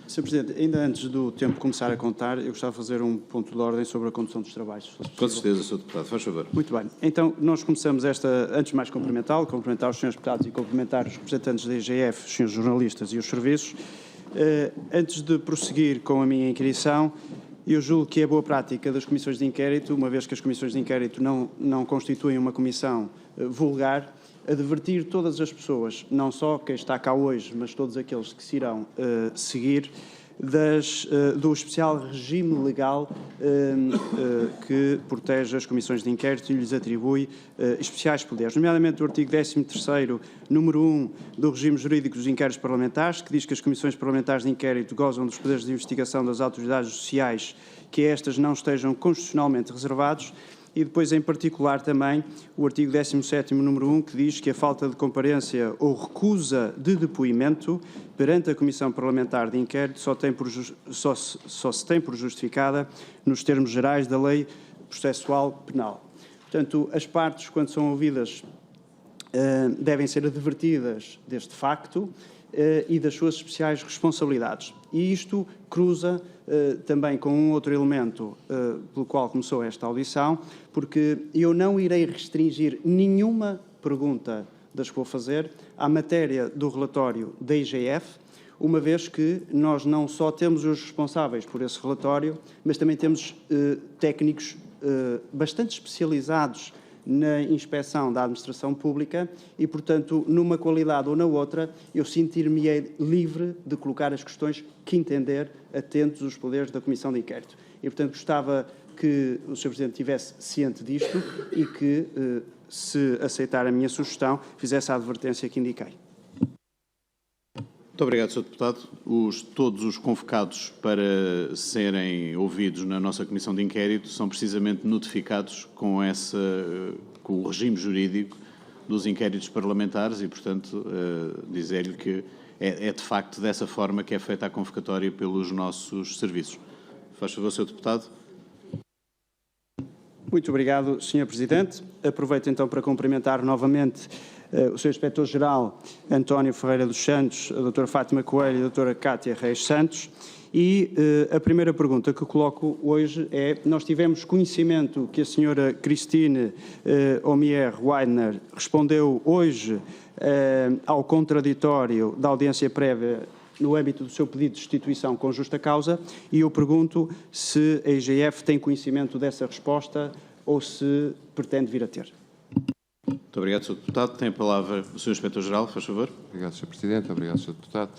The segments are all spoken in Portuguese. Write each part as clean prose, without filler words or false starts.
Sr. Presidente, ainda antes do tempo começar a contar, eu gostava de fazer um ponto de ordem sobre a condução dos trabalhos. Com certeza, Sr. Deputado. Faz favor. Muito bem. Então, nós começamos antes de mais cumprimentar os senhores deputados e cumprimentar os representantes da IGF, os senhores jornalistas e os serviços. Antes de prosseguir com a minha inquirição, eu julgo que é boa prática das comissões de inquérito, uma vez que as comissões de inquérito não constituem uma comissão vulgar, advertir todas as pessoas, não só quem está cá hoje, mas todos aqueles que se irão seguir, do especial regime legal que protege as comissões de inquérito e lhes atribui especiais poderes, nomeadamente o artigo 13º, número 1 do regime jurídico dos inquéritos parlamentares, que diz que as comissões parlamentares de inquérito gozam dos poderes de investigação das autoridades sociais que estas não estejam constitucionalmente reservados. E depois, em particular, também o artigo 17º, número 1, que diz que a falta de comparência ou recusa de depoimento perante a Comissão Parlamentar de Inquérito só se tem por justificada nos termos gerais da Lei Processual Penal. Portanto, as partes, quando são ouvidas, devem ser advertidas deste facto e das suas especiais responsabilidades. E isto cruza também com um outro elemento pelo qual começou esta audição, porque eu não irei restringir nenhuma pergunta das que vou fazer à matéria do relatório da IGF, uma vez que nós não só temos os responsáveis por esse relatório, mas também temos técnicos bastante especializados na inspeção da administração pública e, portanto, numa qualidade ou na outra, eu sentir-me-ei livre de colocar as questões que entender, atentos aos poderes da Comissão de Inquérito. E, portanto, gostava que o Sr. Presidente estivesse ciente disto e que, se aceitar a minha sugestão, fizesse a advertência que indiquei. Muito obrigado, Sr. Deputado. Todos os convocados para serem ouvidos na nossa Comissão de Inquérito são precisamente notificados com o regime jurídico dos inquéritos parlamentares e, portanto, dizer-lhe que é de facto dessa forma que é feita a convocatória pelos nossos serviços. Faz favor, Sr. Deputado. Muito obrigado, Sr. Presidente. Aproveito então para cumprimentar novamente o Sr. Inspetor-Geral António Ferreira dos Santos, a Dra. Fátima Coelho e a Dra. Cátia Reis Santos. E a primeira pergunta que coloco hoje é: nós tivemos conhecimento que a Sra. Christine Omier-Weidner respondeu hoje ao contraditório da audiência prévia no âmbito do seu pedido de destituição com justa causa, e eu pergunto se a IGF tem conhecimento dessa resposta ou se pretende vir a ter. Muito obrigado, Sr. Deputado. Tem a palavra o Sr. Inspetor-Geral, faz favor. Obrigado, Sr. Presidente. Obrigado, Sr. Deputado.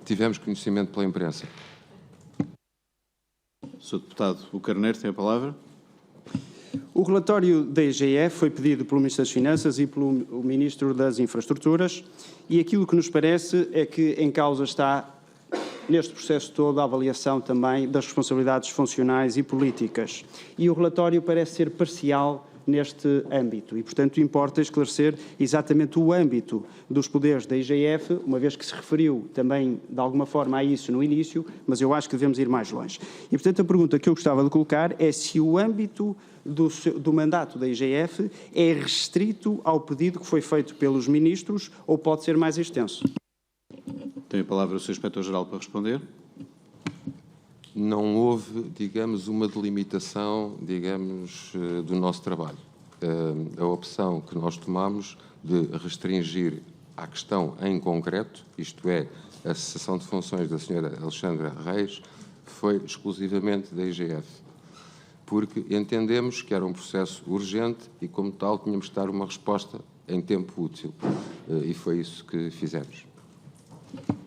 Tivemos conhecimento pela imprensa. Sr. Deputado, o Carneiro tem a palavra. O relatório da IGF foi pedido pelo Ministro das Finanças e pelo Ministro das Infraestruturas e aquilo que nos parece é que em causa está, neste processo todo, a avaliação também das responsabilidades funcionais e políticas. E o relatório parece ser parcial neste âmbito e, portanto, importa esclarecer exatamente o âmbito dos poderes da IGF, uma vez que se referiu também, de alguma forma, a isso no início, mas eu acho que devemos ir mais longe. E, portanto, a pergunta que eu gostava de colocar é se o âmbito do mandato da IGF é restrito ao pedido que foi feito pelos ministros ou pode ser mais extenso. Tem a palavra o Sr. Inspetor-Geral para responder. Não houve, digamos, uma delimitação, digamos, do nosso trabalho. A opção que nós tomamos de restringir à questão em concreto, isto é, a cessação de funções da Sra. Alexandra Reis, foi exclusivamente da IGF, porque entendemos que era um processo urgente e, como tal, tínhamos de dar uma resposta em tempo útil. E foi isso que fizemos.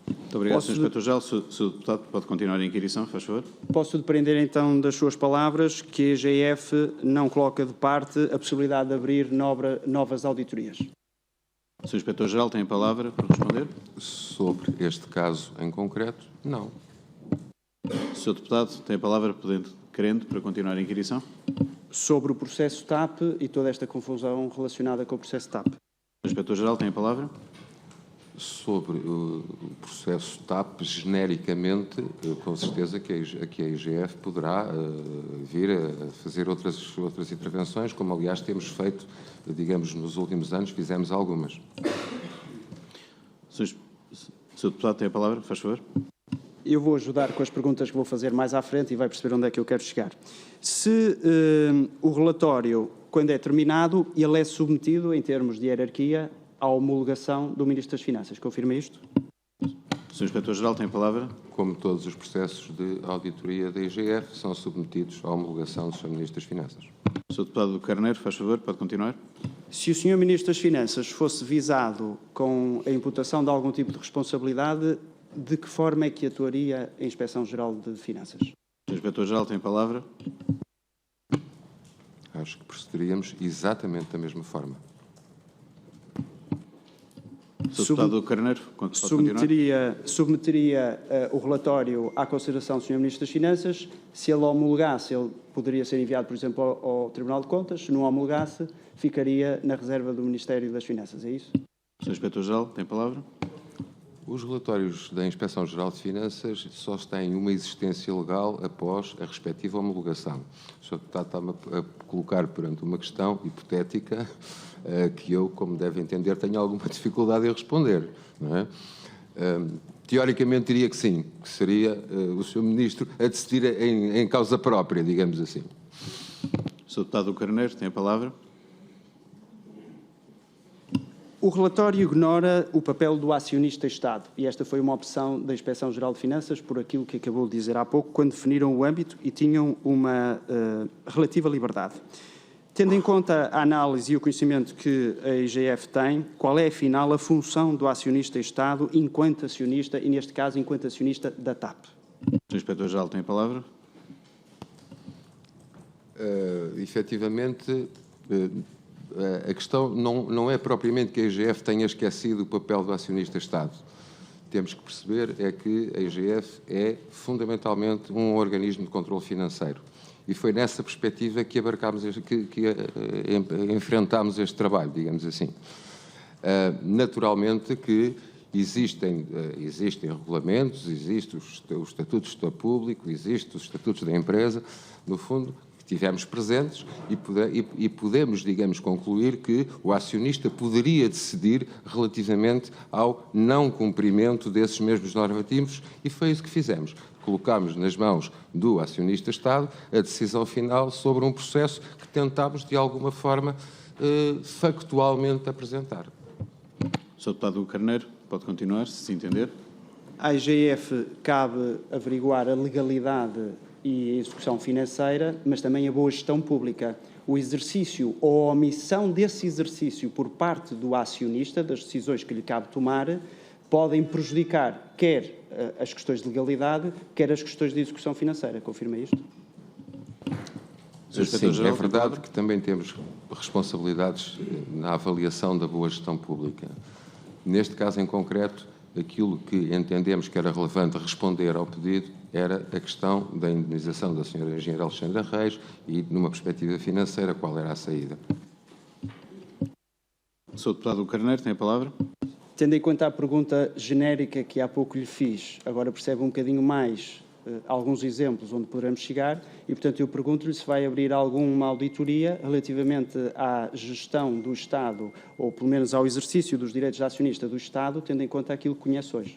Muito obrigado, Sr. Inspetor-Geral. O Sr. Deputado pode continuar a inquirição, faz favor. Posso depender, então, das suas palavras que a IGF não coloca de parte a possibilidade de abrir novas auditorias. O Sr. Inspetor-Geral tem a palavra para responder. Sobre este caso em concreto, não. O Sr. Deputado tem a palavra, querendo, para continuar a inquirição. Sobre o processo TAP e toda esta confusão relacionada com o processo TAP. O Inspetor-Geral tem a palavra. Sobre o processo TAP, genericamente, com certeza que a IGF poderá vir a fazer outras intervenções, como aliás temos feito, digamos, nos últimos anos, fizemos algumas. Sr. Deputado tem a palavra, faz favor. Eu vou ajudar com as perguntas que vou fazer mais à frente e vai perceber onde é que eu quero chegar. Se o relatório, quando é terminado, ele é submetido, em termos de hierarquia, à homologação do Ministro das Finanças. Confirma isto? Sr. Inspetor-Geral, tem a palavra. Como todos os processos de auditoria da IGF são submetidos à homologação do Sr. Ministro das Finanças. Sr. Deputado Carneiro, faz favor, pode continuar. Se o Sr. Ministro das Finanças fosse visado com a imputação de algum tipo de responsabilidade, de que forma é que atuaria a Inspeção-Geral de Finanças? Sr. Inspetor-Geral, tem a palavra. Acho que procederíamos exatamente da mesma forma. Sr. Deputado Carneiro, pode continuar. Submeteria o relatório à consideração do Sr. Ministro das Finanças. Se ele homologasse, ele poderia ser enviado, por exemplo, ao Tribunal de Contas. Se não homologasse, ficaria na reserva do Ministério das Finanças. É isso? Sr. Inspetor-Geral, tem a palavra. Os relatórios da Inspeção-Geral de Finanças só têm uma existência legal após a respectiva homologação. O Sr. Deputado está-me a colocar perante uma questão hipotética que eu, como deve entender, tenho alguma dificuldade em responder. Não é? Teoricamente diria que sim, que seria o Sr. Ministro a decidir em causa própria, digamos assim. Sr. Deputado Carneiro, tem a palavra. O relatório ignora o papel do acionista-Estado e esta foi uma opção da Inspeção-Geral de Finanças por aquilo que acabou de dizer há pouco, quando definiram o âmbito e tinham uma relativa liberdade. Tendo em conta a análise e o conhecimento que a IGF tem, qual é, afinal, a função do acionista-Estado enquanto acionista e, neste caso, enquanto acionista da TAP? Sr. Inspetor-Geral, tem a palavra. Efetivamente, a questão não é propriamente que a IGF tenha esquecido o papel do acionista-Estado. Temos que perceber é que a IGF é fundamentalmente um organismo de controle financeiro. E foi nessa perspectiva que enfrentámos este trabalho, digamos assim. Naturalmente que existem regulamentos, existe o Estatuto de Gestor Público, existe os Estatutos da Empresa, no fundo, tivemos presentes e podemos, digamos, concluir que o acionista poderia decidir relativamente ao não cumprimento desses mesmos normativos e foi isso que fizemos. Colocámos nas mãos do acionista-Estado a decisão final sobre um processo que tentámos, de alguma forma, factualmente apresentar. Sr. Deputado Carneiro, pode continuar, se entender. À IGF cabe averiguar a legalidade e a execução financeira, mas também a boa gestão pública. O exercício ou a omissão desse exercício por parte do acionista, das decisões que lhe cabe tomar, podem prejudicar quer as questões de legalidade, quer as questões de execução financeira. Confirma isto? Sim, é verdade que também temos responsabilidades na avaliação da boa gestão pública. Neste caso em concreto, aquilo que entendemos que era relevante responder ao pedido era a questão da indemnização da Sra. Engenheira Alexandra Reis e, numa perspectiva financeira, qual era a saída. Sr. Deputado Carneiro, tem a palavra. Tendo em conta a pergunta genérica que há pouco lhe fiz, agora percebe um bocadinho mais alguns exemplos onde poderemos chegar e, portanto, eu pergunto-lhe se vai abrir alguma auditoria relativamente à gestão do Estado ou, pelo menos, ao exercício dos direitos de acionista do Estado, tendo em conta aquilo que conhece hoje.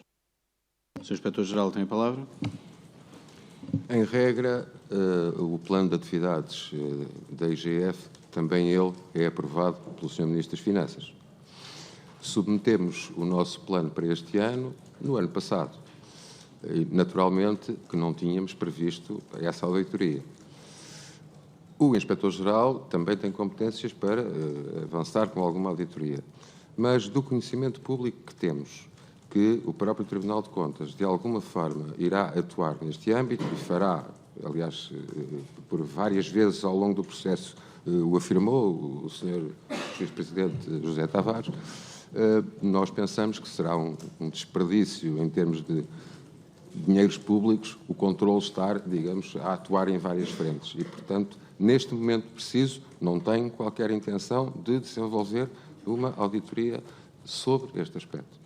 Sr. Inspetor-Geral, tem a palavra. Em regra, o plano de atividades da IGF, também ele é aprovado pelo Sr. Ministro das Finanças. Submetemos o nosso plano para este ano, no ano passado. E, naturalmente, que não tínhamos previsto essa auditoria. O Inspetor-Geral também tem competências para avançar com alguma auditoria. Mas do conhecimento público que temos, que o próprio Tribunal de Contas, de alguma forma, irá atuar neste âmbito e fará, aliás, por várias vezes ao longo do processo, o afirmou o Sr. Juiz-Presidente José Tavares, nós pensamos que será um desperdício em termos de dinheiros públicos, o controle estar, digamos, a atuar em várias frentes. E, portanto, neste momento preciso, não tenho qualquer intenção de desenvolver uma auditoria sobre este aspecto.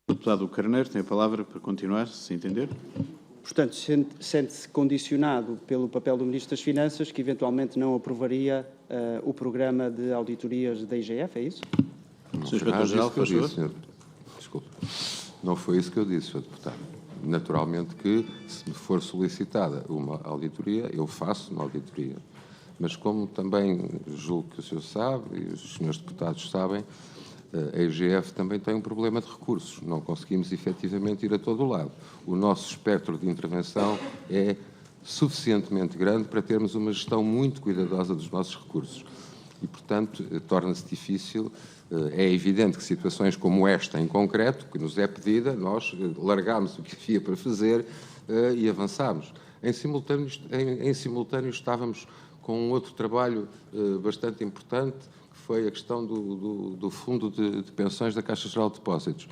O deputado Carneiro tem a palavra para continuar, se entender. Portanto, sente-se condicionado pelo papel do Ministro das Finanças, que eventualmente não aprovaria o programa de auditorias da IGF, é isso? Não foi nada disso que eu disse, senhor. Desculpe. Não foi isso que eu disse, Sr. Deputado. Naturalmente que, se me for solicitada uma auditoria, eu faço uma auditoria. Mas como também julgo que o senhor sabe, e os senhores deputados sabem, a IGF também tem um problema de recursos. Não conseguimos efetivamente ir a todo o lado. O nosso espectro de intervenção é suficientemente grande para termos uma gestão muito cuidadosa dos nossos recursos. E, portanto, torna-se difícil. É evidente que situações como esta, em concreto, que nos é pedida, nós largámos o que havia para fazer e avançámos. Em simultâneo estávamos com um outro trabalho bastante importante, que foi a questão do Fundo de Pensões da Caixa Geral de Depósitos.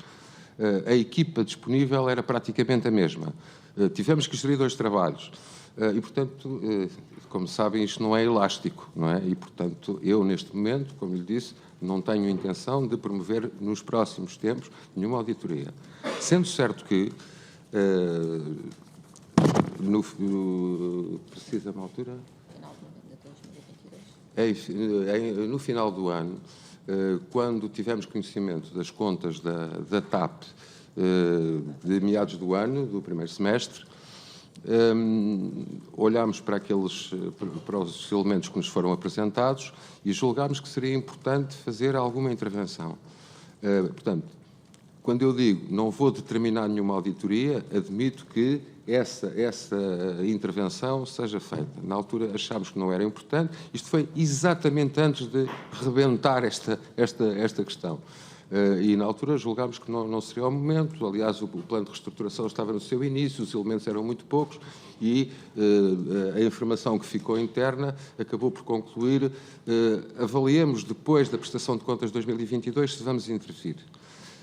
A equipa disponível era praticamente a mesma. Tivemos que gerir 2 trabalhos. E, portanto, como sabem, isto não é elástico, não é? E, portanto, eu, neste momento, como lhe disse, não tenho intenção de promover, nos próximos tempos, nenhuma auditoria. Sendo certo que, precisa uma altura? No final do ano, quando tivemos conhecimento das contas da TAP de meados do ano, do primeiro semestre, olhámos para os elementos que nos foram apresentados e julgámos que seria importante fazer alguma intervenção. Portanto, quando eu digo não vou determinar nenhuma auditoria, admito que essa intervenção seja feita. Na altura achámos que não era importante. Isto foi exatamente antes de rebentar esta questão. E na altura julgámos que não seria o momento. Aliás, o plano de reestruturação estava no seu início, os elementos eram muito poucos e a informação que ficou interna acabou por concluir avaliemos depois da prestação de contas de 2022 se vamos intervir.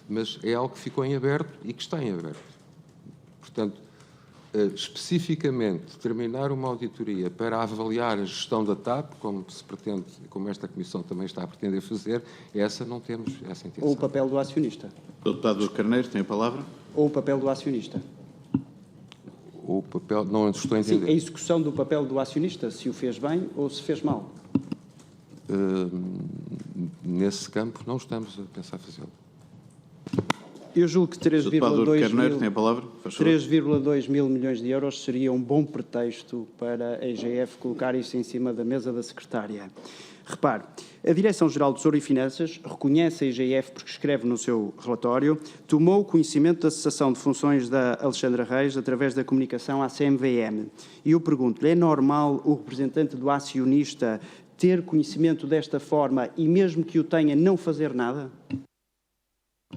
Mas é algo que ficou em aberto e que está em aberto. Portanto, especificamente determinar uma auditoria para avaliar a gestão da TAP, como se pretende, como esta Comissão também está a pretender fazer, essa não temos essa intenção. Ou o papel do acionista. O deputado Carneiro tem a palavra. Ou o papel do acionista. O papel, não estou a entender. Sim, a execução do papel do acionista, se o fez bem ou se fez mal. Nesse campo não estamos a pensar fazê-lo. Eu julgo que 3,2 mil milhões de euros seria um bom pretexto para a IGF colocar isso em cima da mesa da secretária. Repare, a Direção-Geral do Tesouro e Finanças reconhece a IGF, porque escreve no seu relatório, tomou conhecimento da cessação de funções da Alexandra Reis através da comunicação à CMVM. E eu pergunto-lhe, é normal o representante do acionista ter conhecimento desta forma e, mesmo que o tenha, não fazer nada?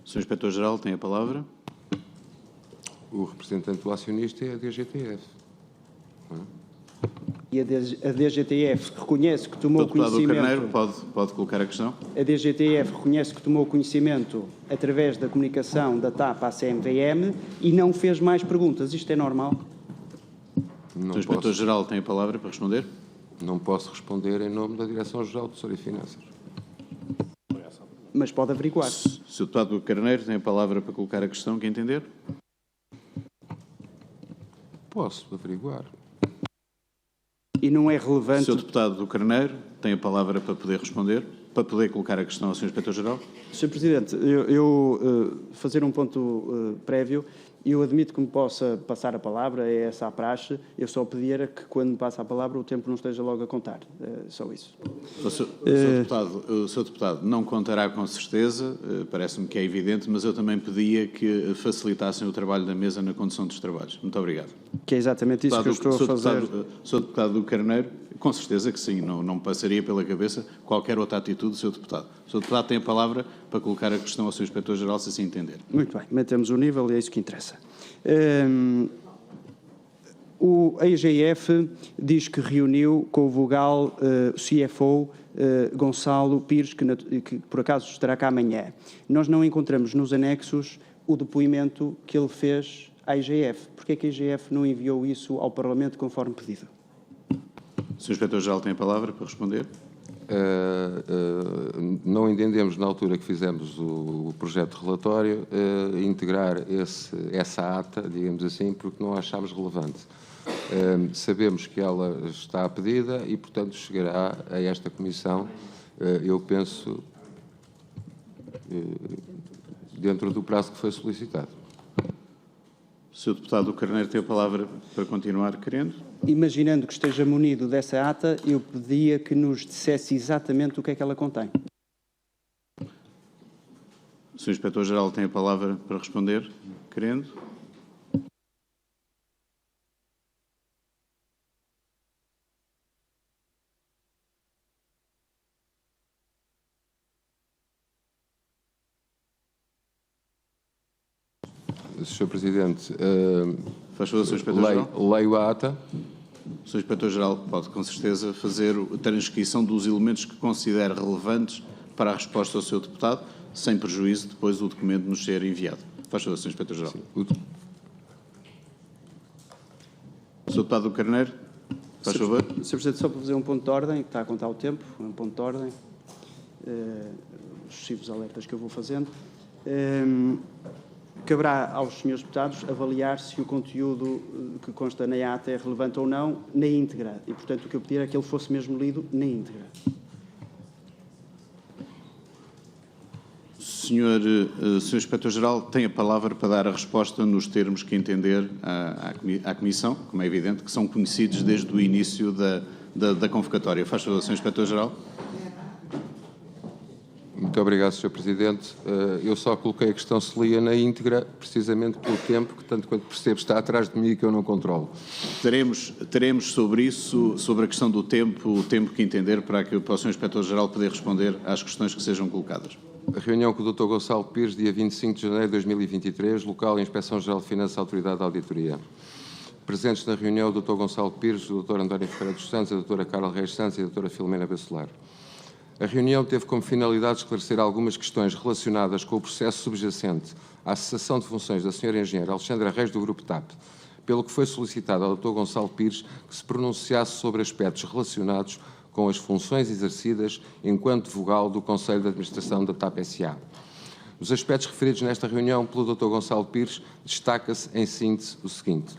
Sr. Inspetor-Geral tem a palavra. O representante do acionista é a DGTF. E a DGTF reconhece que tomou conhecimento... O deputado Carneiro pode colocar a questão. A DGTF reconhece que tomou conhecimento através da comunicação da TAP à CMVM e não fez mais perguntas. Isto é normal? O Inspetor-Geral tem a palavra para responder. Não posso responder em nome da Direção-Geral do Tesouro e Finanças. Mas pode averiguar. Se o deputado Carneiro tem a palavra para colocar a questão, que entender? Posso averiguar. E não é relevante... Se o deputado Carneiro tem a palavra para poder responder, para poder colocar a questão ao Sr. Inspetor-Geral. Sr. Presidente, fazer um ponto prévio. Eu admito que me possa passar a palavra, é essa a praxe. Eu só pedia que, quando me passa a palavra, o tempo não esteja logo a contar. Só isso. O Sr. Deputado não contará com certeza, parece-me que é evidente, mas eu também pedia que facilitassem o trabalho da mesa na condução dos trabalhos. Muito obrigado. Que é exatamente isso que eu estou a fazer. Sr. Deputado do Carneiro, com certeza que sim, não me passaria pela cabeça qualquer outra atitude do Sr. Deputado. O Sr. Deputado tem a palavra para colocar a questão ao Sr. Inspetor-Geral, se assim entender. Muito bem, mantemos o nível e é isso que interessa. A IGF diz que reuniu com o vogal CFO Gonçalo Pires, que por acaso estará cá amanhã. Nós não encontramos nos anexos o depoimento que ele fez à IGF. Porquê é que a IGF não enviou isso ao Parlamento conforme pedido? O Sr. Inspetor-Geral tem a palavra para responder. Não entendemos, na altura que fizemos o projeto de relatório, integrar essa ata, digamos assim, porque não achámos relevante. Sabemos que ela está pedida e, portanto, chegará a esta Comissão, eu penso, dentro do prazo que foi solicitado. O Sr. Deputado Carneiro tem a palavra para continuar, querendo. Imaginando que esteja munido dessa ata, eu pedia que nos dissesse exatamente o que é que ela contém. O Sr. Inspetor-Geral tem a palavra para responder, querendo. Sr. Presidente, Faz favor, Sr. Inspetor-Geral. leio a ata. O Sr. Inspetor-Geral pode, com certeza, fazer a transcrição dos elementos que considera relevantes para a resposta ao seu deputado, sem prejuízo depois do documento nos ser enviado. Faz favor, Sr. Inspetor-Geral. Sr. Deputado Carneiro, faz favor. Sr. Presidente, só para fazer um ponto de ordem, que está a contar o tempo, um ponto de ordem, os sucessivos alertas que eu vou fazendo. Caberá aos senhores deputados avaliar se o conteúdo que consta na ata é relevante ou não na íntegra. E, portanto, o que eu pedi era que ele fosse mesmo lido na íntegra. Senhor Inspetor-Geral tem a palavra para dar a resposta nos termos que entender à Comissão, como é evidente, que são conhecidos desde o início da convocatória. Faz favor, Sr. Inspetor-Geral. Muito obrigado, Sr. Presidente. Eu só coloquei a questão se lia na íntegra, precisamente pelo tempo, que tanto quanto percebo está atrás de mim e que eu não controlo. Teremos sobre isso, sobre a questão do tempo, o tempo que entender para o Sr. Inspetor-Geral poder responder às questões que sejam colocadas. A reunião com o Dr. Gonçalo Pires, dia 25 de janeiro de 2023, local Inspeção-Geral de Finanças, Autoridade de Auditoria. Presentes na reunião o Dr. Gonçalo Pires, o Dr. António Ferreira dos Santos, a Dra. Carla Reis Santos e a Dra. Filomena Bacelar. A reunião teve como finalidade esclarecer algumas questões relacionadas com o processo subjacente à cessação de funções da Sra. Engenheira Alexandra Reis do Grupo TAP, pelo que foi solicitado ao Dr. Gonçalo Pires que se pronunciasse sobre aspectos relacionados com as funções exercidas enquanto vogal do Conselho de Administração da TAP S.A. Os aspectos referidos nesta reunião pelo Dr. Gonçalo Pires destaca-se em síntese o seguinte.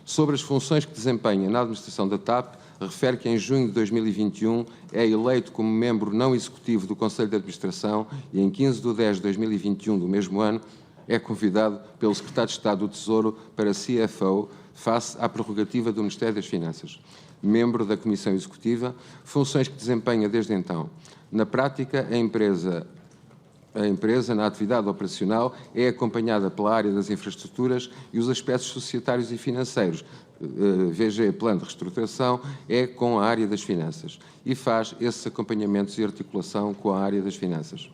Sobre as funções que desempenha na administração da TAP, refere que em junho de 2021 é eleito como membro não executivo do Conselho de Administração e em 15 de 10 de 2021 do mesmo ano é convidado pelo Secretário de Estado do Tesouro para CFO face à prerrogativa do Ministério das Finanças. Membro da Comissão Executiva, funções que desempenha desde então. Na prática, a empresa, na atividade operacional, é acompanhada pela área das infraestruturas e os aspectos societários e financeiros. VG, Plano de Reestruturação, é com a área das finanças e faz esses acompanhamentos e articulação com a área das finanças.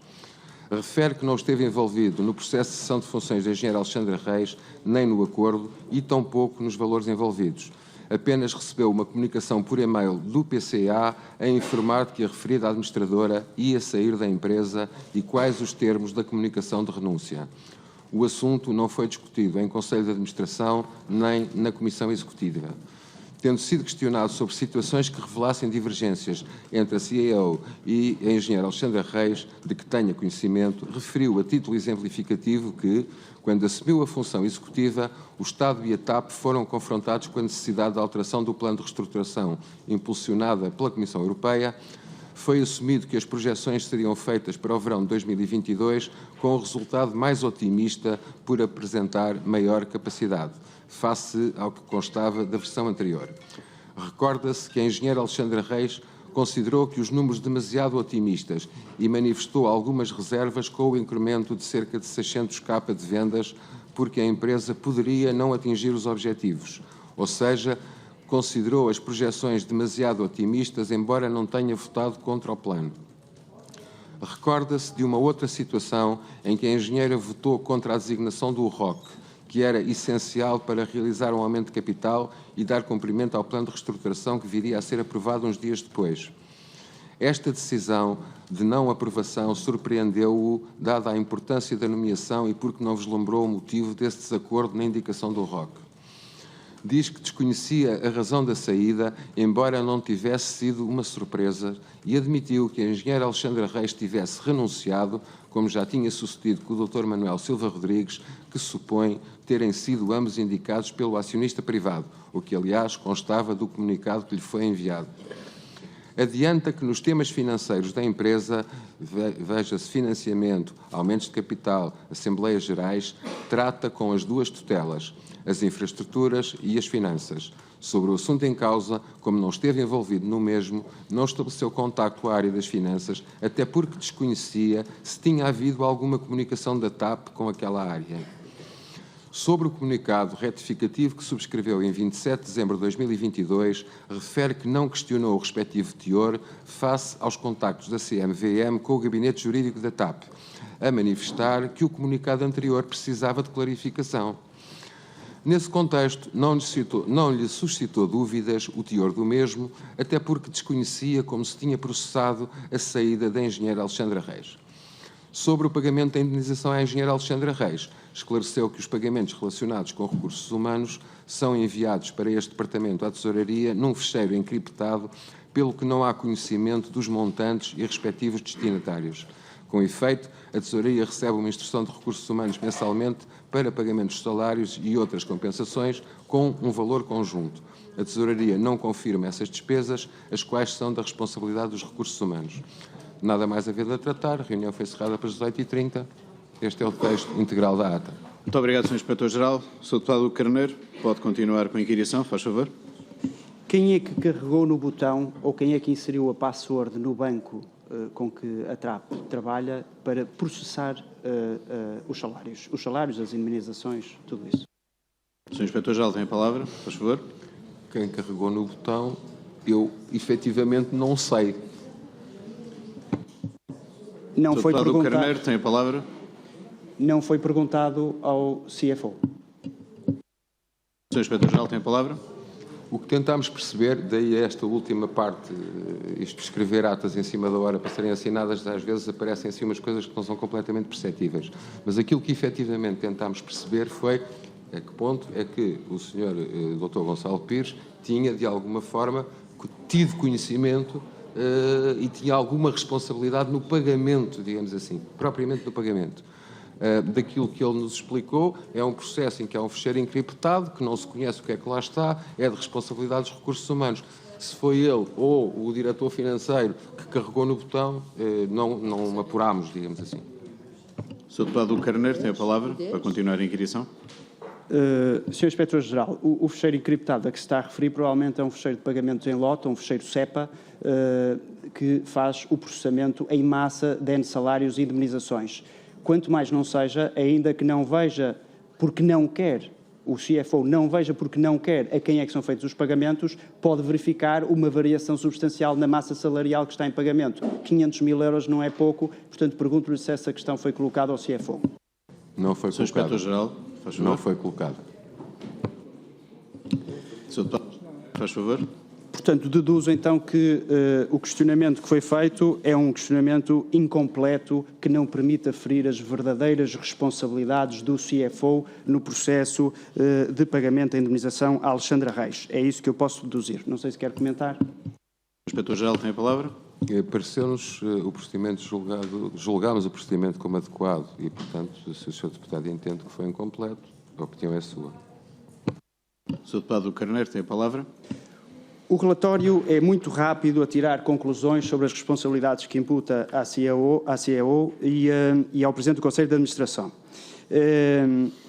Refere que não esteve envolvido no processo de cessão de funções da engenheira Alexandra Reis, nem no acordo e tampouco nos valores envolvidos. Apenas recebeu uma comunicação por e-mail do PCA a informar de que a referida administradora ia sair da empresa e quais os termos da comunicação de renúncia. O assunto não foi discutido em Conselho de Administração nem na Comissão Executiva. Tendo sido questionado sobre situações que revelassem divergências entre a CEO e a engenheira Alexandra Reis, de que tenha conhecimento, referiu a título exemplificativo que, quando assumiu a função executiva, o Estado e a TAP foram confrontados com a necessidade de alteração do plano de reestruturação impulsionada pela Comissão Europeia. Foi assumido que as projeções seriam feitas para o verão de 2022 com o resultado mais otimista por apresentar maior capacidade, face ao que constava da versão anterior. Recorda-se que a engenheira Alexandra Reis considerou que os números demasiado otimistas e manifestou algumas reservas com o incremento de cerca de 600k de vendas, porque a empresa poderia não atingir os objetivos, ou seja, considerou as projeções demasiado otimistas, embora não tenha votado contra o plano. Recorda-se de uma outra situação em que a engenheira votou contra a designação do ROC, que era essencial para realizar um aumento de capital e dar cumprimento ao plano de reestruturação que viria a ser aprovado uns dias depois. Esta decisão de não aprovação surpreendeu-o, dada a importância da nomeação e porque não vislumbrou o motivo desse desacordo na indicação do ROC. Diz que desconhecia a razão da saída, embora não tivesse sido uma surpresa, e admitiu que a engenheira Alexandra Reis tivesse renunciado, como já tinha sucedido com o Dr. Manuel Silva Rodrigues, que supõe terem sido ambos indicados pelo acionista privado, o que, aliás, constava do comunicado que lhe foi enviado. adianta que nos temas financeiros da empresa, veja-se financiamento, aumentos de capital, assembleias gerais, trata com as duas tutelas, as infraestruturas e as finanças. Sobre o assunto em causa, como não esteve envolvido no mesmo, não estabeleceu contacto com a área das finanças, até porque desconhecia se tinha havido alguma comunicação da TAP com aquela área. Sobre o comunicado retificativo que subscreveu em 27 de dezembro de 2022, refere que não questionou o respectivo teor face aos contactos da CMVM com o gabinete jurídico da TAP, a manifestar que o comunicado anterior precisava de clarificação. Nesse contexto, não lhe suscitou dúvidas o teor do mesmo, até porque desconhecia como se tinha processado a saída da engenheira Alexandra Reis. Sobre o pagamento da indenização à engenheira Alexandra Reis, esclareceu que os pagamentos relacionados com recursos humanos são enviados para este Departamento à Tesouraria num ficheiro encriptado, pelo que não há conhecimento dos montantes e respectivos destinatários. Com efeito, a Tesouraria recebe uma instrução de recursos humanos mensalmente para pagamentos de salários e outras compensações com um valor conjunto. A Tesouraria não confirma essas despesas, as quais são da responsabilidade dos recursos humanos. Nada mais a ver a tratar. A reunião foi encerrada para as 18h30. Este é o texto integral da ata. Muito obrigado, Sr. Inspetor-Geral. Sr. Deputado Carneiro, pode continuar com a inquirição, faz favor. Quem é que carregou no botão ou quem é que inseriu a password no banco com que a TAP trabalha para processar os salários, as indemnizações, tudo isso? Sr. Inspetor-Geral tem a palavra, faz favor. Quem carregou no botão, eu efetivamente não sei. Não foi Deputado perguntado. Carneiro tem a palavra. Não foi perguntado ao CFO. Sr. Inspetor-Geral tem a palavra. O que tentámos perceber, daí esta última parte, isto de escrever atas em cima da hora para serem assinadas, às vezes aparecem assim umas coisas que não são completamente perceptíveis. Mas aquilo que efetivamente tentámos perceber foi a que ponto é que o Sr. Dr. Gonçalo Pires tinha, de alguma forma, tido conhecimento e tinha alguma responsabilidade no pagamento, digamos assim, propriamente no pagamento. Daquilo que ele nos explicou, é um processo em que há um ficheiro encriptado, que não se conhece o que é que lá está, é de responsabilidade dos recursos humanos. Se foi ele ou o diretor financeiro que carregou no botão, não apurámos, digamos assim. Sr. Deputado Carneiro tem a palavra para continuar a inquirição. Sr. Inspetor-Geral, o ficheiro encriptado a que se está a referir provavelmente é um ficheiro de pagamentos em lote, um ficheiro SEPA, que faz o processamento em massa de N salários e indemnizações. Quanto mais não seja, ainda que não veja porque não quer, o CFO não veja porque não quer a quem é que são feitos os pagamentos, pode verificar uma variação substancial na massa salarial que está em pagamento. 500 mil euros não é pouco, portanto pergunto-lhe se essa questão foi colocada ao CFO. Não foi Sr. colocado. Inspetor-Geral, faz favor. Não foi colocado. Sr. Deputado, faz favor. Portanto, deduzo então que o questionamento que foi feito é um questionamento incompleto que não permite aferir as verdadeiras responsabilidades do CFO no processo de pagamento da indemnização a Alexandra Reis. É isso que eu posso deduzir. Não sei se quer comentar. O Inspetor-Geral tem a palavra. Pareceu-nos o procedimento julgámos o procedimento como adequado e, portanto, se o Sr. Deputado entende que foi incompleto, a opinião é sua. O Sr. Deputado Carneiro tem a palavra. O relatório é muito rápido a tirar conclusões sobre as responsabilidades que imputa à CEO e ao Presidente do Conselho de Administração.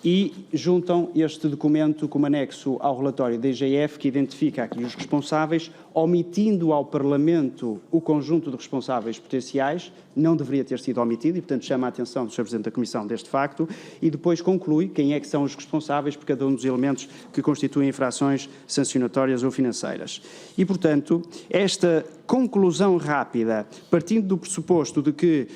E juntam este documento como anexo ao relatório da IGF, que identifica aqui os responsáveis, omitindo ao Parlamento o conjunto de responsáveis potenciais, não deveria ter sido omitido e, portanto, chama a atenção do Sr. Presidente da Comissão deste facto, e depois conclui quem é que são os responsáveis por cada um dos elementos que constituem infrações sancionatórias ou financeiras. E, portanto, esta conclusão rápida, partindo do pressuposto de que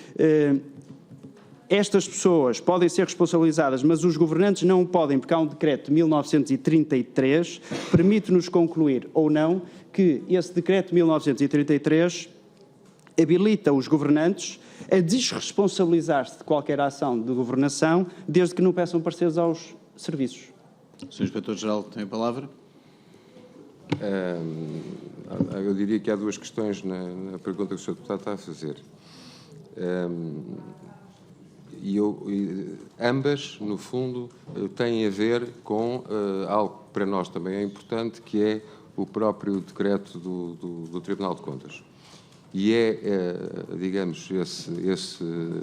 estas pessoas podem ser responsabilizadas, mas os governantes não o podem, porque há um decreto de 1933, permite-nos concluir, ou não, que esse decreto de 1933 habilita os governantes a desresponsabilizar-se de qualquer ação de governação, desde que não peçam pareceres aos serviços. O Sr. Inspetor-Geral tem a palavra. Eu diria que há duas questões na pergunta que o Sr. Deputado está a fazer. Ambas, no fundo, têm a ver com algo que para nós também é importante, que é o próprio decreto do Tribunal de Contas. E digamos,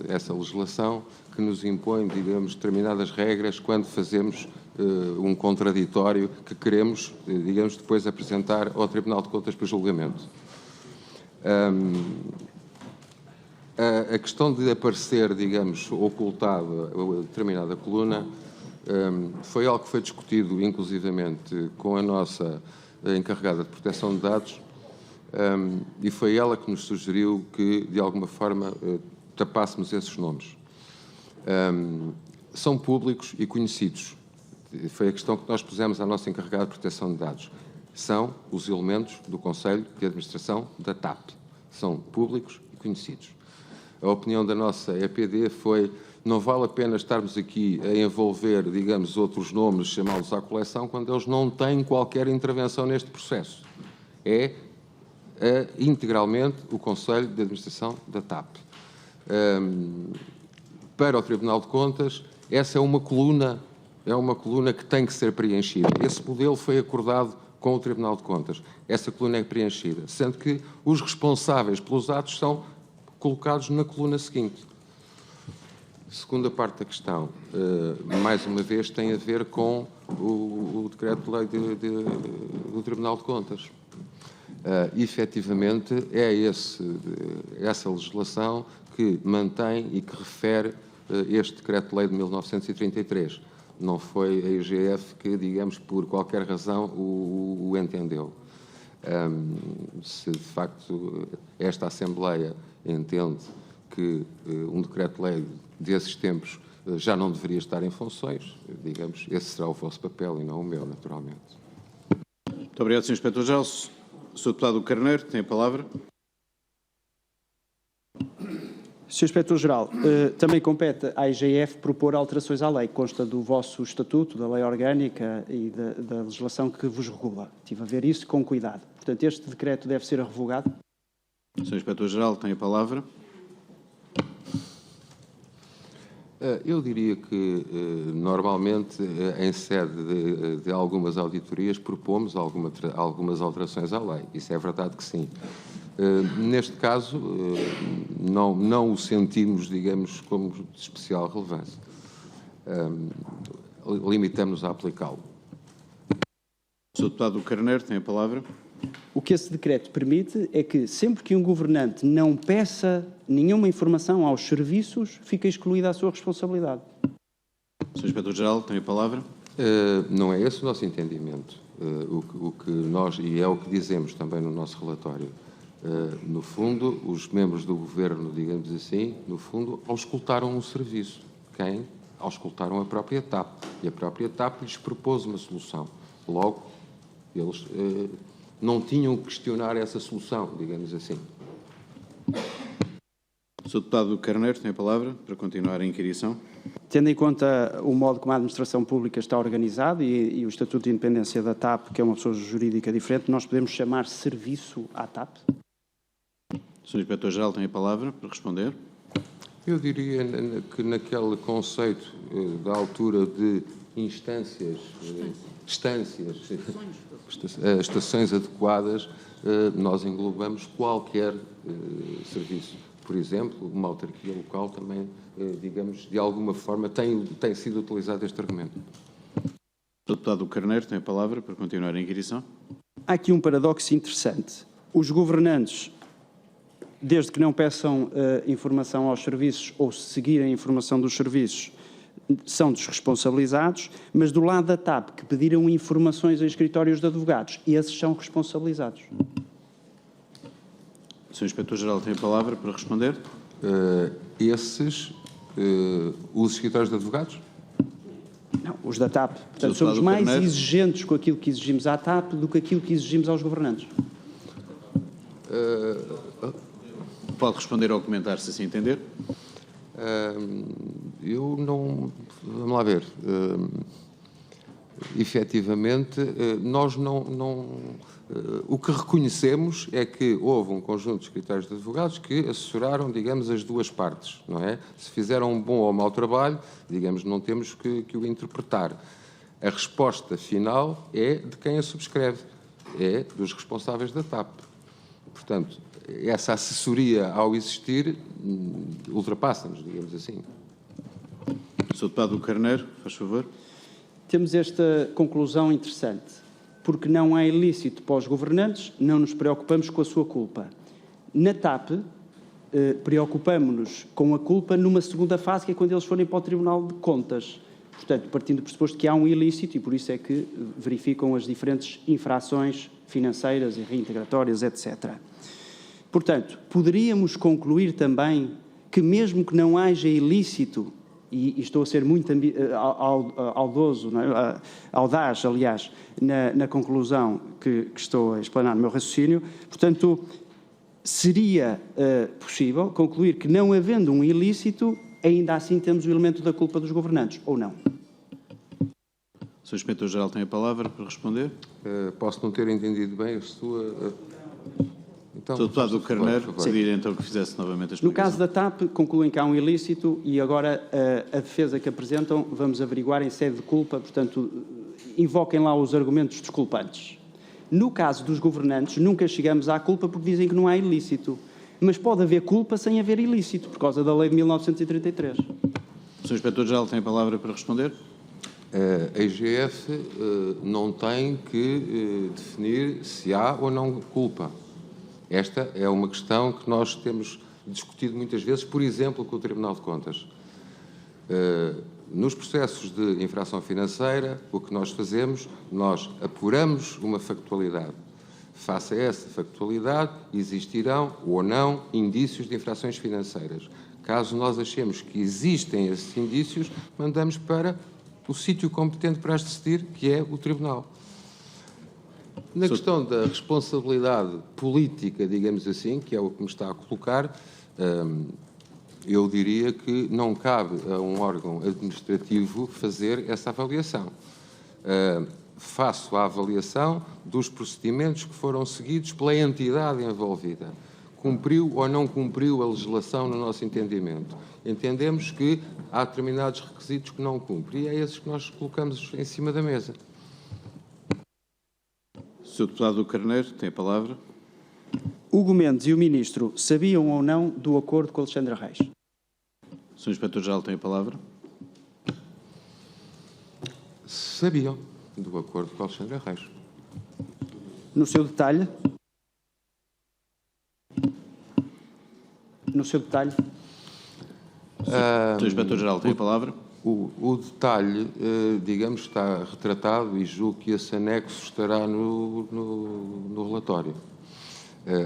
essa legislação que nos impõe, digamos, determinadas regras quando fazemos um contraditório que queremos, digamos, depois apresentar ao Tribunal de Contas para julgamento. A questão de aparecer, digamos, ocultada determinada coluna foi algo que foi discutido, inclusivamente, com a nossa encarregada de proteção de dados, e foi ela que nos sugeriu que, de alguma forma, tapássemos esses nomes. São públicos e conhecidos. Foi a questão que nós pusemos à nossa encarregada de proteção de dados. São os elementos do Conselho de Administração da TAP. São públicos e conhecidos. A opinião da nossa EPD foi: não vale a pena estarmos aqui a envolver, digamos, outros nomes, chamá-los à coleção, quando eles não têm qualquer intervenção neste processo. É integralmente o Conselho de Administração da TAP. Para o Tribunal de Contas, essa é uma coluna que tem que ser preenchida. Esse modelo foi acordado com o Tribunal de Contas. Essa coluna é preenchida, sendo que os responsáveis pelos atos são colocados na coluna seguinte. Segunda parte da questão, mais uma vez, tem a ver com o decreto-lei do Tribunal de Contas. Efetivamente, é essa legislação que mantém e que refere este decreto-lei de 1933. Não foi a IGF que, digamos, por qualquer razão o entendeu. Se, de facto, esta Assembleia entende que um decreto-lei desses tempos já não deveria estar em funções, digamos, esse será o vosso papel e não o meu, naturalmente. Muito obrigado, Sr. Inspetor-Geral. Sr. Deputado Carneiro, tem a palavra. Sr. Inspetor-Geral, também compete à IGF propor alterações à lei. Consta do vosso estatuto, da lei orgânica e da legislação que vos regula. Estive a ver isso com cuidado. Portanto, este decreto deve ser revogado. Sr. Inspetor-Geral, tem a palavra. Eu diria que, normalmente, em sede de algumas auditorias, propomos algumas alterações à lei. Isso é verdade que sim. Neste caso, não o sentimos, digamos, como de especial relevância. Limitamos-nos a aplicá-lo. Sr. Deputado Carneiro, tem a palavra. O que esse decreto permite é que, sempre que um governante não peça nenhuma informação aos serviços, fica excluída a sua responsabilidade. Sr. Inspetor-Geral, tem a palavra. Não é esse o nosso entendimento. O que nós, e é o que dizemos também no nosso relatório, no fundo, os membros do Governo, digamos assim, no fundo, auscultaram um serviço. Quem? Auscultaram a própria TAP. E a própria TAP lhes propôs uma solução. Logo, eles não tinham que questionar essa solução, digamos assim. Sr. Deputado Carneiro, tem a palavra para continuar a inquirição. Tendo em conta o modo como a administração pública está organizada e o Estatuto de Independência da TAP, que é uma pessoa jurídica diferente, nós podemos chamar serviço à TAP? Sr. Inspetor-Geral, tem a palavra para responder. Eu diria que naquele conceito da altura de estações adequadas, nós englobamos qualquer serviço. Por exemplo, uma autarquia local também, digamos, de alguma forma tem sido utilizado este argumento. O deputado Carneiro tem a palavra para continuar a inquirição. Há aqui um paradoxo interessante. Os governantes, desde que não peçam informação aos serviços ou seguirem a informação dos serviços, são desresponsabilizados, mas do lado da TAP, que pediram informações a escritórios de advogados, esses são responsabilizados. Sr. Inspetor-Geral tem a palavra para responder. Os escritórios de advogados? Não, os da TAP. Portanto, somos mais exigentes com aquilo que exigimos à TAP do que aquilo que exigimos aos governantes. Pode responder ao comentário, se assim entender. Eu não... Vamos lá ver. Efetivamente, nós o que reconhecemos é que houve um conjunto de escritórios de advogados que assessoraram, digamos, as duas partes, não é? Se fizeram um bom ou mau trabalho, digamos, não temos que o interpretar. A resposta final é de quem a subscreve, é dos responsáveis da TAP. Portanto, essa assessoria, ao existir, ultrapassa-nos, digamos assim. Sr. Deputado Carneiro, faz favor. Temos esta conclusão interessante. Porque não há ilícito para os governantes, não nos preocupamos com a sua culpa. Na TAP, preocupamos-nos com a culpa numa segunda fase, que é quando eles forem para o Tribunal de Contas. Portanto, partindo do pressuposto que há um ilícito e por isso é que verificam as diferentes infrações financeiras e reintegratórias, etc. Portanto, poderíamos concluir também que mesmo que não haja ilícito, e estou a ser muito audoso, não é? Audaz, aliás, na conclusão que estou a explanar no meu raciocínio, portanto, seria possível concluir que, não havendo um ilícito, ainda assim temos o elemento da culpa dos governantes, ou não? O Sr. Inspetor-Geral tem a palavra para responder. Posso não ter entendido bem a sua... Então, Sr. Deputado Carneiro, pedir então que fizesse novamente a explicação. No caso da TAP, concluem que há um ilícito e agora a defesa que apresentam vamos averiguar em sede de culpa, portanto, invoquem lá os argumentos desculpantes. No caso dos governantes, nunca chegamos à culpa porque dizem que não há ilícito. Mas pode haver culpa sem haver ilícito, por causa da lei de 1933. O Sr. Inspetor-Geral tem a palavra para responder. A IGF não tem que definir se há ou não culpa. Esta é uma questão que nós temos discutido muitas vezes, por exemplo, com o Tribunal de Contas. Nos processos de infração financeira, o que nós fazemos, nós apuramos uma factualidade. Face a essa factualidade, existirão ou não indícios de infrações financeiras. Caso nós achemos que existem esses indícios, mandamos para o sítio competente para as decidir, que é o Tribunal. Na questão da responsabilidade política, digamos assim, que é o que me está a colocar, eu diria que não cabe a um órgão administrativo fazer essa avaliação. Faço a avaliação dos procedimentos que foram seguidos pela entidade envolvida. Cumpriu ou não cumpriu a legislação no nosso entendimento? Entendemos que há determinados requisitos que não cumprem e é esses que nós colocamos em cima da mesa. Sr. Deputado Carneiro, tem a palavra. Hugo Mendes e o Ministro sabiam ou não do acordo com Alexandra Reis? O Sr. Inspetor-Geral tem a palavra. Sabiam do acordo com Alexandra Reis. No seu detalhe? No seu detalhe? O Sr. Inspetor-Geral tem a palavra. O detalhe, digamos, está retratado e julgo que esse anexo estará no relatório.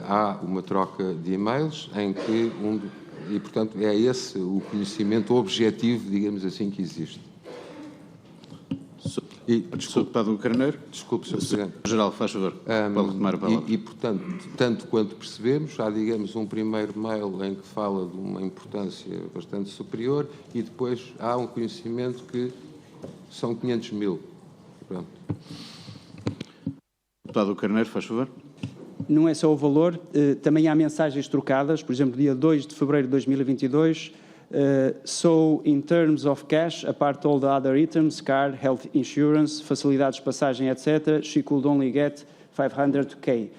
Há uma troca de e-mails em que e, portanto, é esse o conhecimento objetivo, digamos assim, que existe. Sr. Deputado Carneiro. Desculpe, Sr. Presidente. Geral, faz favor. Pode retomar a palavra. E, portanto, tanto quanto percebemos, há, digamos, um primeiro mail em que fala de uma importância bastante superior e depois há um conhecimento que são 500 mil. Pronto. Deputado Carneiro, faz favor. Não é só o valor, também há mensagens trocadas, por exemplo, dia 2 de fevereiro de 2022, so in terms of cash, apart all the other items, car, health insurance, facilidades de passagem, etc., she could only get 500k.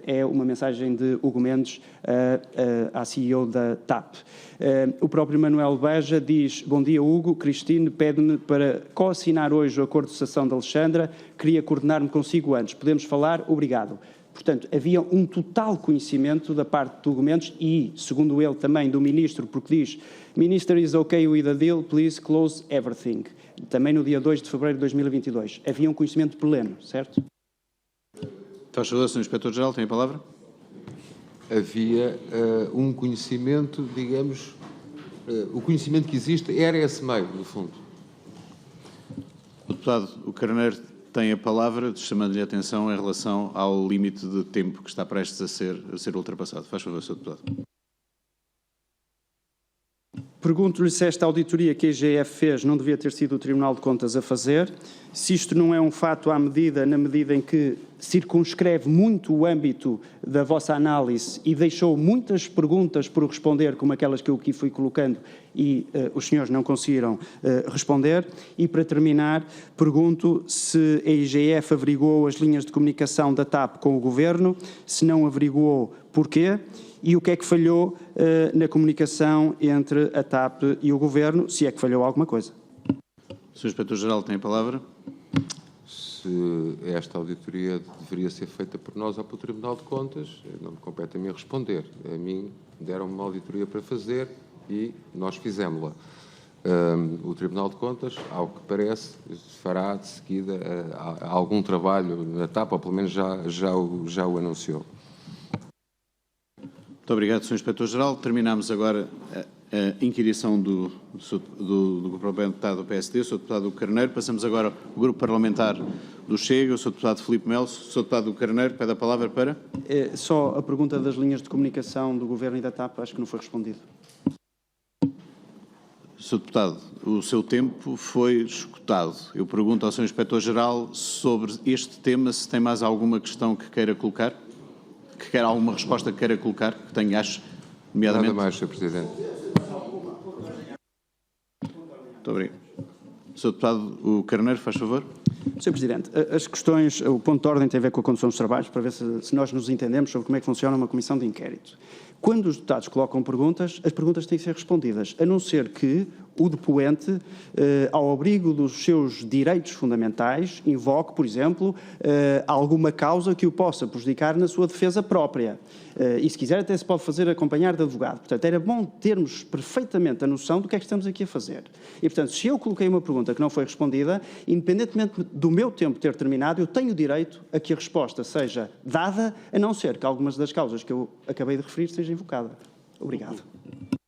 É uma mensagem de Hugo Mendes à CEO da TAP. O próprio Manuel Beja diz: bom dia, Hugo. Cristine pede-me para co-assinar hoje o acordo de cessação de Alexandra. Queria coordenar-me consigo antes. Podemos falar? Obrigado. Portanto, havia um total conhecimento da parte do Hugo Mendes e, segundo ele, também do Ministro, porque diz: Minister is okay with the deal, please close everything. Também no dia 2 de fevereiro de 2022. Havia um conhecimento pleno, certo? Faz favor, Sr. Inspetor-Geral, tem a palavra. Havia um conhecimento, digamos, o conhecimento que existe era esse meio, no fundo. O deputado Carneiro tem a palavra, chamando-lhe a atenção em relação ao limite de tempo que está prestes a ser ultrapassado. Faz favor, Sr. Deputado. Pergunto-lhe se esta auditoria que a IGF fez não devia ter sido o Tribunal de Contas a fazer, se isto não é um fato à medida, na medida em que circunscreve muito o âmbito da vossa análise e deixou muitas perguntas por responder, como aquelas que eu aqui fui colocando e os senhores não conseguiram responder. E, para terminar, pergunto se a IGF averiguou as linhas de comunicação da TAP com o Governo, se não averiguou, porquê? E o que é que falhou na comunicação entre a TAP e o Governo, se é que falhou alguma coisa? O Sr. Inspetor-Geral tem a palavra. Se esta auditoria deveria ser feita por nós ou pelo Tribunal de Contas, não me compete a mim responder. A mim deram-me uma auditoria para fazer e nós fizemos-la. O Tribunal de Contas, ao que parece, fará de seguida algum trabalho na TAP, ou pelo menos já o anunciou. Muito obrigado, Sr. Inspetor-Geral. Terminamos agora a inquirição do deputado do PSD, o Sr. Deputado Carneiro. Passamos agora ao Grupo Parlamentar do Chega, o Sr. Deputado Filipe Melo. O Sr. Deputado Carneiro pede a palavra para... Só a pergunta das linhas de comunicação do Governo e da TAP, acho que não foi respondido. Sr. Deputado, o seu tempo foi esgotado. Eu pergunto ao Sr. Inspetor-Geral sobre este tema, se tem mais alguma questão que queira colocar, que quer alguma resposta que queira colocar, que tenha, acho, nomeadamente... Nada mais, Sr. Presidente. Muito obrigado. Sr. Deputado Carneiro, faz favor. Sr. Presidente, as questões, o ponto de ordem tem a ver com a condução dos trabalhos, para ver se nós nos entendemos sobre como é que funciona uma comissão de inquérito. Quando os deputados colocam perguntas, as perguntas têm que ser respondidas, a não ser que o depoente, ao abrigo dos seus direitos fundamentais, invoque, por exemplo, alguma causa que o possa prejudicar na sua defesa própria. E, se quiser, até se pode fazer acompanhar de advogado. Portanto, era bom termos perfeitamente a noção do que é que estamos aqui a fazer. E, portanto, se eu coloquei uma pergunta que não foi respondida, independentemente do meu tempo ter terminado, eu tenho o direito a que a resposta seja dada, a não ser que algumas das causas que eu acabei de referir seja invocada. Obrigado.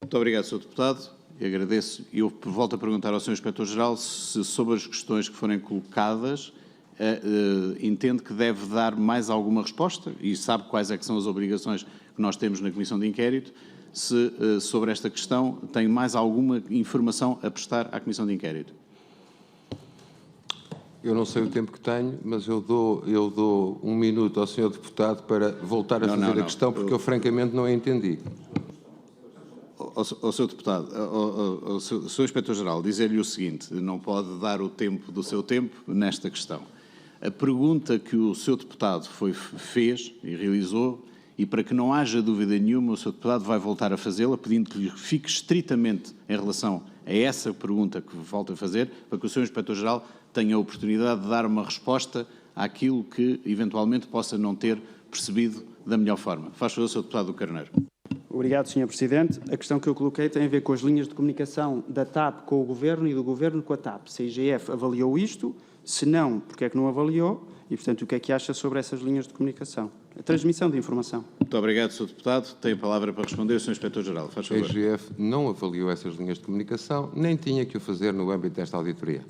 Muito obrigado, Sr. Deputado. E agradeço. Eu volto a perguntar ao Sr. Inspetor-Geral se, sobre as questões que forem colocadas, entende que deve dar mais alguma resposta e sabe quais é que são as obrigações que nós temos na Comissão de Inquérito, se sobre esta questão tem mais alguma informação a prestar à Comissão de Inquérito. Eu não sei o tempo que tenho, mas eu dou um minuto ao Sr. Deputado para voltar a fazer a questão, porque eu francamente não a entendi. Ao Sr. Deputado, ao Sr. Inspetor-Geral, dizer-lhe o seguinte, não pode dar o tempo do seu tempo nesta questão. A pergunta que o Sr. Deputado fez e realizou, e para que não haja dúvida nenhuma, o Sr. Deputado vai voltar a fazê-la, pedindo que lhe fique estritamente em relação a essa pergunta que volta a fazer, para que o Sr. Inspetor-Geral tenha a oportunidade de dar uma resposta àquilo que, eventualmente, possa não ter percebido da melhor forma. Faz favor, Sr. Deputado Carneiro. Obrigado, Sr. Presidente. A questão que eu coloquei tem a ver com as linhas de comunicação da TAP com o Governo e do Governo com a TAP. Se a IGF avaliou isto, se não, porque é que não avaliou e, portanto, o que é que acha sobre essas linhas de comunicação? A transmissão de informação. Muito obrigado, Sr. Deputado. Tem a palavra para responder o Sr. Inspetor-Geral. Faz favor. A IGF não avaliou essas linhas de comunicação, nem tinha que o fazer no âmbito desta auditoria.